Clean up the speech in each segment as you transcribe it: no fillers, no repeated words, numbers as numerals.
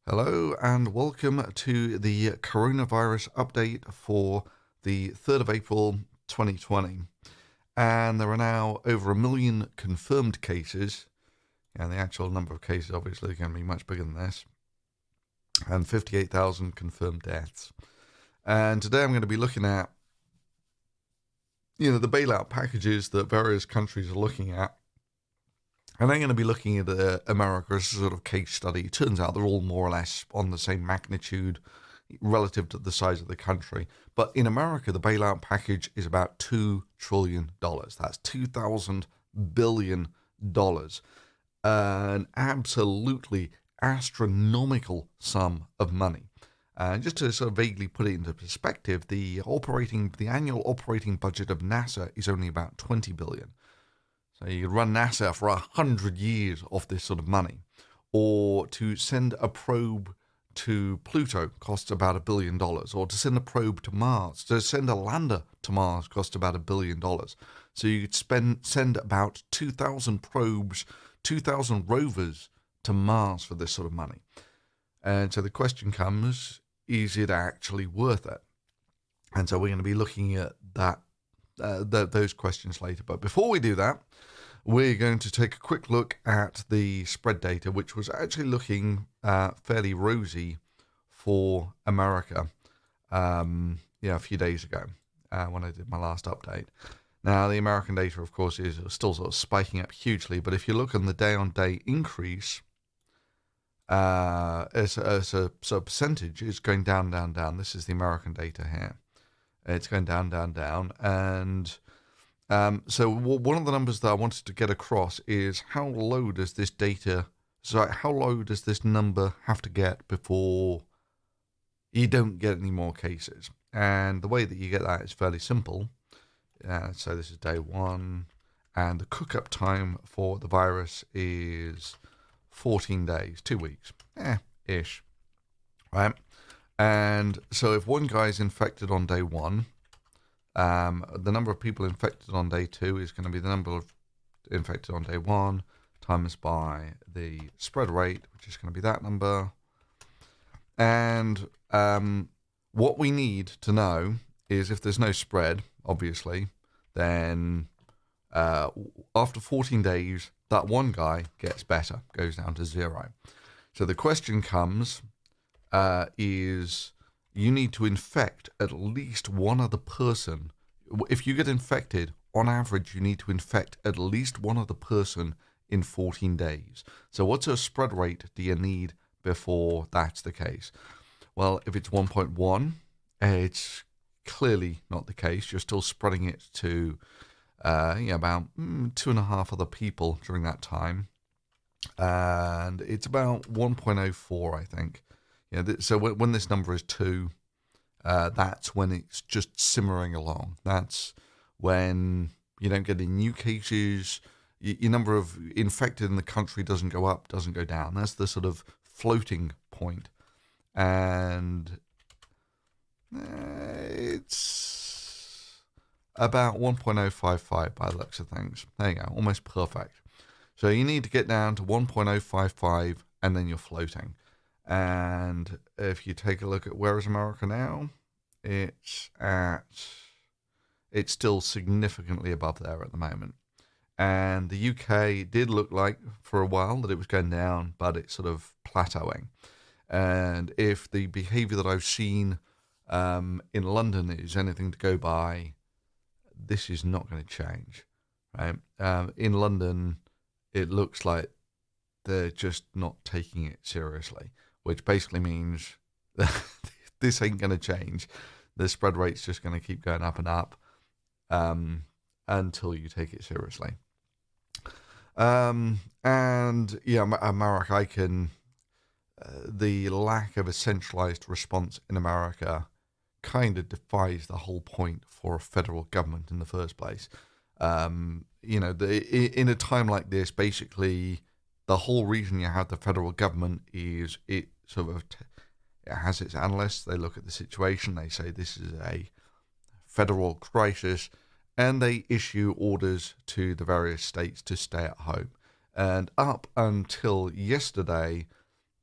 Hello and welcome to the coronavirus update for the 3rd of April 2020. And there are now over 1 million confirmed cases, and the actual number of cases obviously is going to be much bigger than this, and 58,000 confirmed deaths. And today I'm going to be looking at, the bailout packages that various countries are looking at. And I'm going to be looking at America as a sort of case study. It turns out they're all more or less on the same magnitude relative to the size of the country. But in America, the bailout package is about $2 trillion. That's $2,000 billion. An absolutely astronomical sum of money. Just to sort of vaguely put it into perspective, the annual operating budget of NASA is only about $20 billion. So you could run NASA for 100 years off this sort of money. Or to send a probe to Pluto costs about $1 billion. Or to send a probe to Mars, to send a lander to Mars costs about $1 billion. So you could send about 2,000 probes, 2,000 rovers to Mars for this sort of money. And so the question comes, is it actually worth it? And so we're going to be looking at those questions later. But before we do that, we're going to take a quick look at the spread data, which was actually looking fairly rosy for America a few days ago when I did my last update. Now, the American data, of course, is still sort of spiking up hugely, but if you look on the day-on-day increase, as a sort of percentage, it's going down, down, down. This is the American data here. It's going down, down, down, and so one of the numbers that I wanted to get across is how low does this number have to get before you don't get any more cases? And the way that you get that is fairly simple. So this is day one, and the cook-up time for the virus is 14 days, 2 weeks, ish, right? And so if one guy is infected on day one, the number of people infected on day two is going to be the number of infected on day one times by the spread rate, which is going to be that number. And what we need to know is if there's no spread, obviously, then after 14 days, that one guy gets better, goes down to 0. So the question comes is you need to infect at least one other person. If you get infected, on average, you need to infect at least one other person in 14 days. So what sort of spread rate do you need before that's the case? Well, if it's 1.1, it's clearly not the case. You're still spreading it to about 2.5 other people during that time. And it's about 1.04, I think. So when this number is 2, that's when it's just simmering along. That's when you don't get any new cases. Your number of infected in the country doesn't go up, doesn't go down. That's the sort of floating point. And it's about 1.055 by the looks of things. There you go, almost perfect. So you need to get down to 1.055 and then you're floating. And if you take a look at where is America now, it's still significantly above there at the moment. And the UK did look like for a while that it was going down, but it's sort of plateauing. And if the behavior that I've seen in London is anything to go by, this is not going to change, right? In London, it looks like they're just not taking it seriously, which basically means this ain't going to change. The spread rate's just going to keep going up and up until you take it seriously. America, the lack of a centralized response in America kind of defies the whole point for a federal government in the first place. In a time like this, basically, the whole reason you have the federal government is it sort of it has its analysts. They look at the situation. They say this is a federal crisis, and they issue orders to the various states to stay at home. And up until yesterday,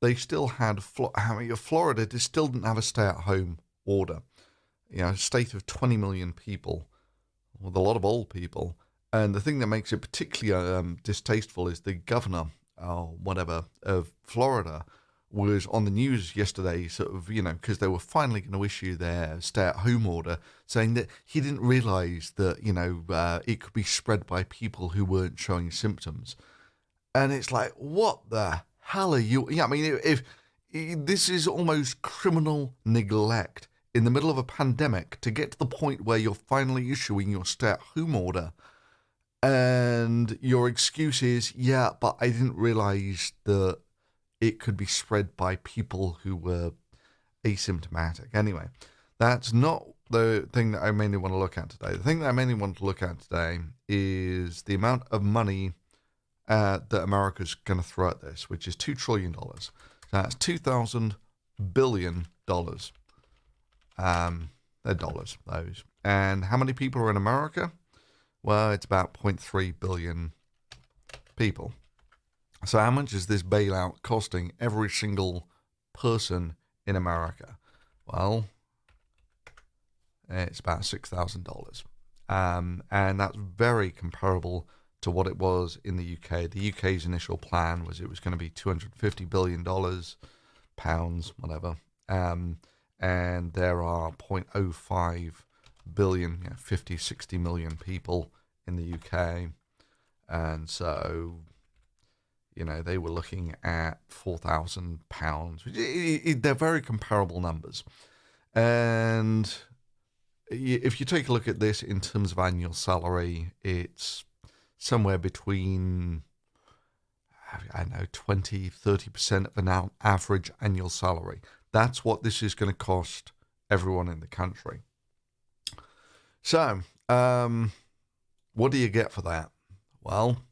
they still had Florida still didn't have a stay-at-home order. A state of 20 million people with a lot of old people. And the thing that makes it particularly distasteful is the governor, or whatever, of Florida was on the news yesterday, sort of, because they were finally going to issue their stay-at-home order, saying that he didn't realize that, it could be spread by people who weren't showing symptoms. And it's like, what the hell are you? Yeah, I mean, if this is almost criminal neglect in the middle of a pandemic to get to the point where you're finally issuing your stay-at-home order. And your excuse is, yeah, but I didn't realize that it could be spread by people who were asymptomatic. Anyway, that's not the thing that I mainly want to look at today. The thing that I mainly want to look at today is the amount of money that America's going to throw at this, which is $2 trillion. So that's $2,000 billion. They're dollars, those. And how many people are in America? Well, it's about 0.3 billion people. So how much is this bailout costing every single person in America? Well, it's about $6,000. And that's very comparable to what it was in the UK. The UK's initial plan was it was going to be $250 billion, pounds, whatever. And there are 0.05 billion, 50, 60 million people in the UK. And so, they were looking at £4,000. They're very comparable numbers. And if you take a look at this in terms of annual salary, it's somewhere between, 20, 30% of an average annual salary. That's what this is going to cost everyone in the country. So, what do you get for that? Well,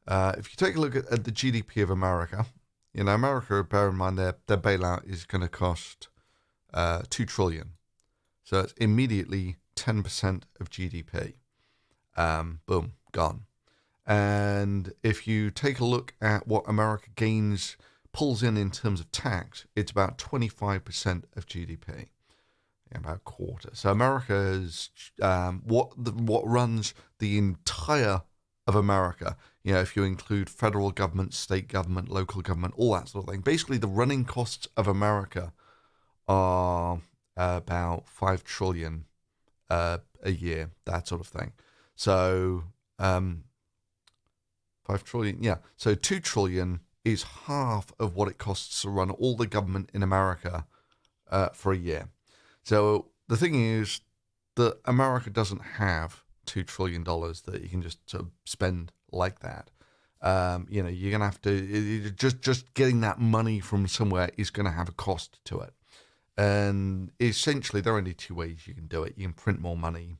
if you take a look at the GDP of America, America, bear in mind their bailout is going to cost $2 trillion. So it's immediately 10% of GDP. Boom, gone. And if you take a look at what America pulls in terms of tax, it's about 25% of GDP. About a quarter. So America is what runs the entire of America. If you include federal government, state government, local government, all that sort of thing. Basically, the running costs of America are about $5 trillion a year, that sort of thing. So 5 trillion, yeah. So 2 trillion is half of what it costs to run all the government in America for a year. So the thing is that America doesn't have $2 trillion that you can just sort of spend like that. You're going to have to, just getting that money from somewhere is going to have a cost to it. And essentially, there are only two ways you can do it. You can print more money,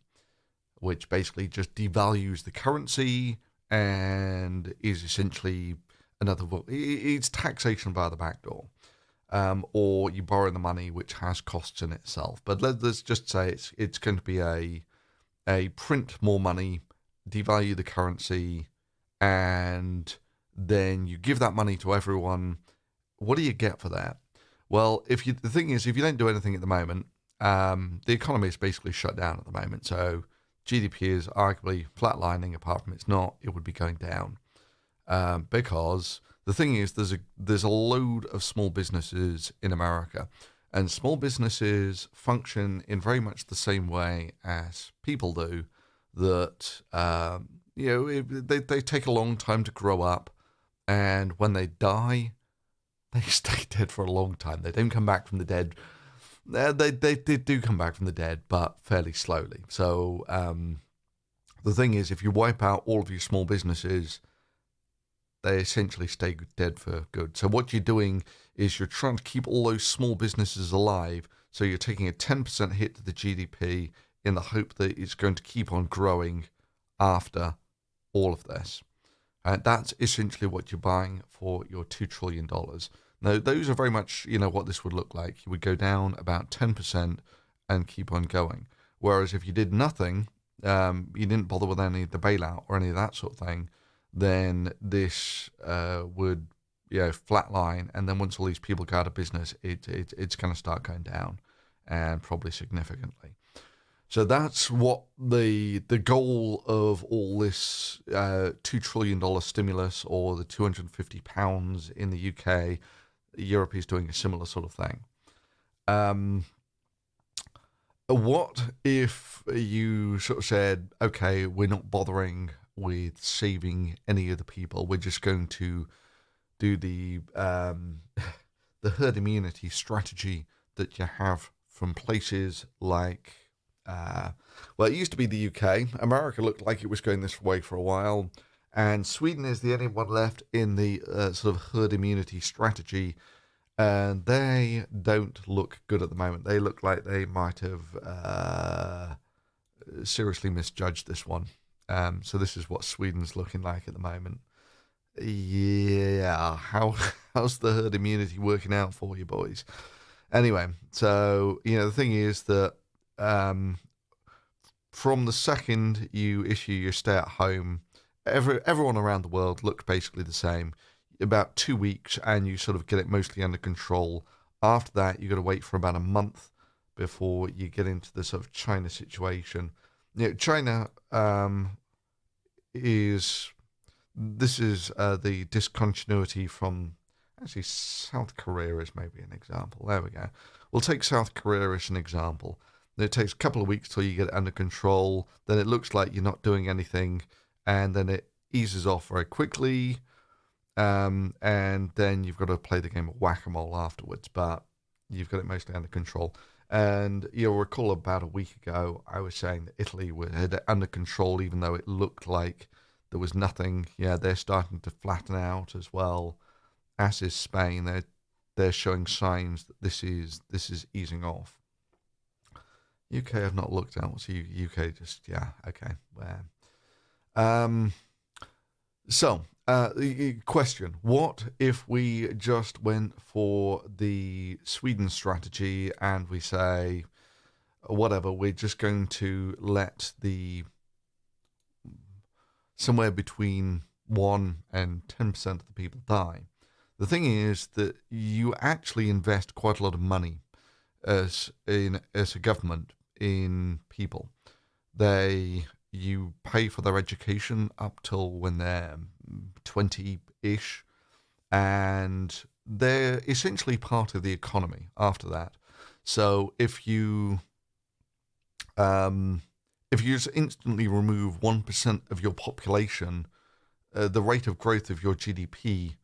which basically just devalues the currency and is essentially it's taxation via the back door. Or you borrow the money, which has costs in itself. But let's just say it's going to be a print more money, devalue the currency, and then you give that money to everyone. What do you get for that? Well, the thing is, if you don't do anything at the moment, the economy is basically shut down at the moment. So GDP is arguably flatlining. Apart from it would be going down, because the thing is, there's a load of small businesses in America, and small businesses function in very much the same way as people do. That they take a long time to grow up, and when they die, they stay dead for a long time. They don't come back from the dead. They do come back from the dead, but fairly slowly. So the thing is, if you wipe out all of your small businesses, they essentially stay dead for good. So what you're doing is you're trying to keep all those small businesses alive. So you're taking a 10% hit to the GDP in the hope that it's going to keep on growing after all of this. And that's essentially what you're buying for your $2 trillion. Now, those are very much, what this would look like. You would go down about 10% and keep on going. Whereas if you did nothing, you didn't bother with any of the bailout or any of that sort of thing, then this would, flat line, and then once all these people go out of business, it's going to start going down, and probably significantly. So that's what the goal of all this $2 trillion stimulus, or the £250 in the UK. Europe is doing a similar sort of thing. What if you sort of said, okay, we're not bothering with saving any of the people. We're just going to do the the herd immunity strategy that you have from places like, well, it used to be the UK. America looked like it was going this way for a while, and Sweden is the only one left in the sort of herd immunity strategy, and they don't look good at the moment. They look like they might have seriously misjudged this one. So this is what Sweden's looking like at the moment. Yeah, how's the herd immunity working out for you, boys? Anyway, so the thing is that from the second you issue your stay at home, everyone around the world looked basically the same. About 2 weeks, and you sort of get it mostly under control. After that, you got to wait for about a month before you get into the sort of China situation. China is the discontinuity from, actually, South Korea is maybe an example. There we go. We'll take South Korea as an example. It takes a couple of weeks till you get it under control. Then it looks like you're not doing anything, and then it eases off very quickly. And then you've got to play the game of whack-a-mole afterwards, but you've got it mostly under control. And you'll recall about a week ago, I was saying that Italy had it under control, even though it looked like there was nothing. Yeah, they're starting to flatten out as well, as is Spain. They're showing signs that this is easing off. UK I've not looked at. What's UK? Just, yeah, okay. So, question: what if we just went for the Sweden strategy and we say, whatever, we're just going to let the somewhere between 1 and 10% of the people die? The thing is that you actually invest quite a lot of money as a government in people. You pay for their education up till when they're 20-ish, and they're essentially part of the economy after that. So if you just instantly remove 1% of your population, the rate of growth of your GDP,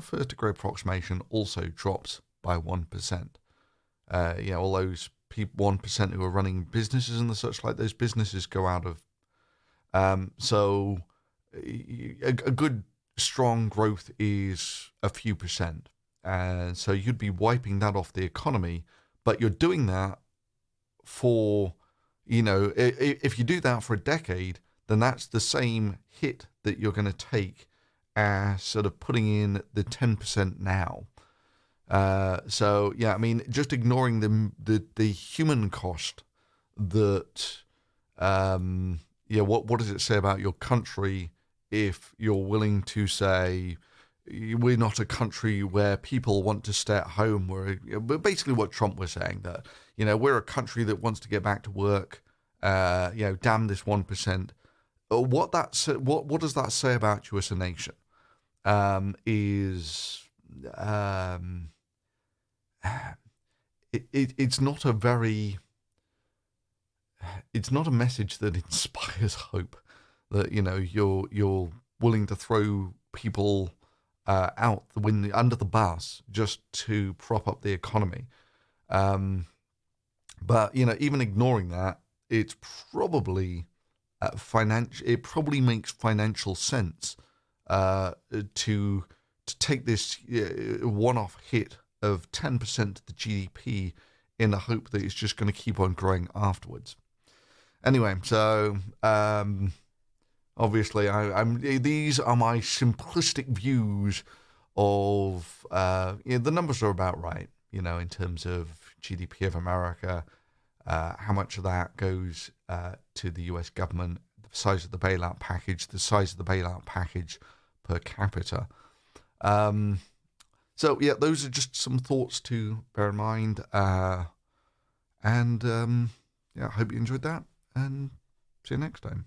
first degree approximation, also drops by 1%. All those people, 1% who are running businesses and the such like, those businesses go out of. So a good strong growth is a few percent. And so you'd be wiping that off the economy, but you're doing that for, if you do that for a decade, then that's the same hit that you're going to take as sort of putting in the 10% now. So yeah, I mean, just ignoring the human cost that, what does it say about your country if you're willing to say we're not a country where people want to stay at home? We're basically what Trump was saying, that we're a country that wants to get back to work. Damn this 1%. What does that say about you as a nation? It's not a very. It's not a message that inspires hope. That you're willing to throw people out the window, under the bus, just to prop up the economy. But even ignoring that, it's probably financial. It probably makes financial sense to take this one-off hit of 10% of the GDP in the hope that it's just going to keep on growing afterwards. Anyway, so obviously, these are my simplistic views of the numbers are about right. In terms of GDP of America, how much of that goes to the U.S. government, the size of the bailout package per capita. So yeah, those are just some thoughts to bear in mind. And yeah, I hope you enjoyed that, and see you next time.